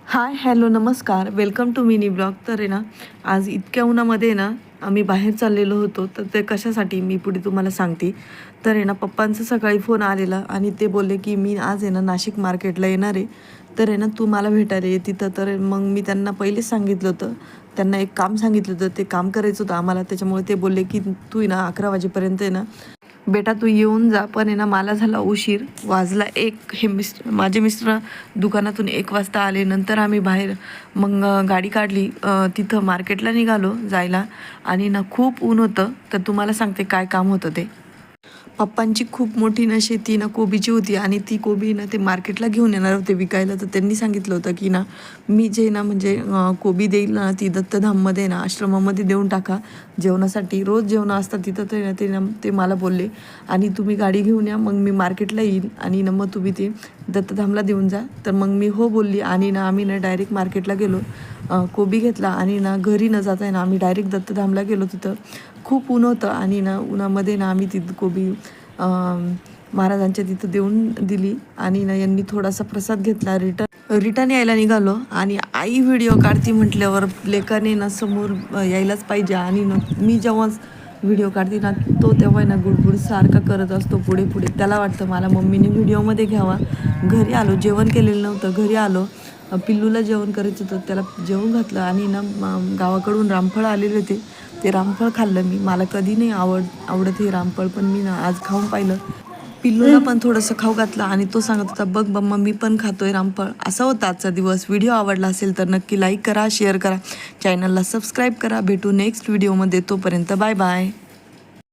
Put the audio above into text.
Hi hello नमस्कार welcome to mini blog. तर आहे ना, आज इतक्या उन्हामध्ये ना आम्ही बाहेर चाललेलो होतो. तर ते कशासाठी मी पुढे तुम्हाला सांगते. तर आहे ना, पप्पांचा सकाळी फोन आलेला आणि ते बोलले की मी आज आहे ना नाशिक मार्केटला येणार आहे. तर आहे ना तू मला भेटायला ये तिथं. तर मग मी त्यांना पहिलेच सांगितलं होतं, त्यांना एक काम सांगितलं होतं, ते काम करायचं होतं आम्हाला. त्याच्यामुळे ते बोलले की तू आहे ना 11 वाजेपर्यंत आहे ना बेटा तू येऊन जा. पण आहे ना मला झाला उशीर, वाजला 1. हे माझे मिस्टर दुकानातून 1 वाजता आले. नंतर आम्ही बाहेर मग गाडी काढली, तिथं मार्केटला निघालो जायला. आणि ना खूप ऊन होतं. तर तुम्हाला सांगते काय काम होतं ते. पप्पांची खूप मोठी ना शेती ना कोबीची होती आणि ती कोबी ना ते मार्केटला घेऊन येणार होते विकायला. तर त्यांनी सांगितलं होतं की ना मी जे ना म्हणजे कोबी देईल ना ती दत्तधाममध्ये ना आश्रमामध्ये देऊन टाका जेवणासाठी. रोज जेवणं असतात तिथं. ते मला बोलले आणि तुम्ही गाडी घेऊन या, मग मी मार्केटला येईल आणि ना मग तुम्ही ते दत्तधामला देऊन जा. तर मग मी हो बोलली आणि ना आम्ही ना डायरेक्ट मार्केटला गेलो, कोबी घेतला आणि ना घरी न जाता ना आम्ही डायरेक्ट दत्तधामला गेलो. तिथं खूप ऊन होतं आणि ना उन्हामध्ये ना आम्ही तिथं कोबी महाराजांच्या तिथं देऊन दिली आणि ना यांनी थोडासा प्रसाद घेतला. रिटर्न यायला निघालो आणि आई व्हिडिओ काढती म्हटल्यावर लेकाने ना समोर यायलाच पाहिजे. आणि ना मी जेव्हा व्हिडिओ काढते ना तो तेव्हा ना गुडगुड सारखा करत असतो पुढे पुढे. त्याला वाटतं मला मम्मीने व्हिडिओमध्ये घ्यावा. घरी आलो, जेवण केलेलं नव्हतं. घरी आलो, पिल्लूला जेवण करायचं होतं, त्याला जेवण घातलं आणि ना गावाकडून रामफळ आलेले होते, ते रामफळ खाल्लं मी. मला कधी नाही आवडत हे रामफळ, पण मी ना आज खाऊन पाहिलं. पिल्लूला पण थोडंसं खाऊ घातलं आणि तो सांगत होता बघ मम्मा मी पण खातोय रामफळ. असा होता आजचा दिवस. व्हिडिओ आवडला असेल तर नक्की लाईक करा, शेअर करा, चॅनलला सबस्क्राईब करा. भेटू नेक्स्ट व्हिडिओमध्ये. तोपर्यंत बाय बाय.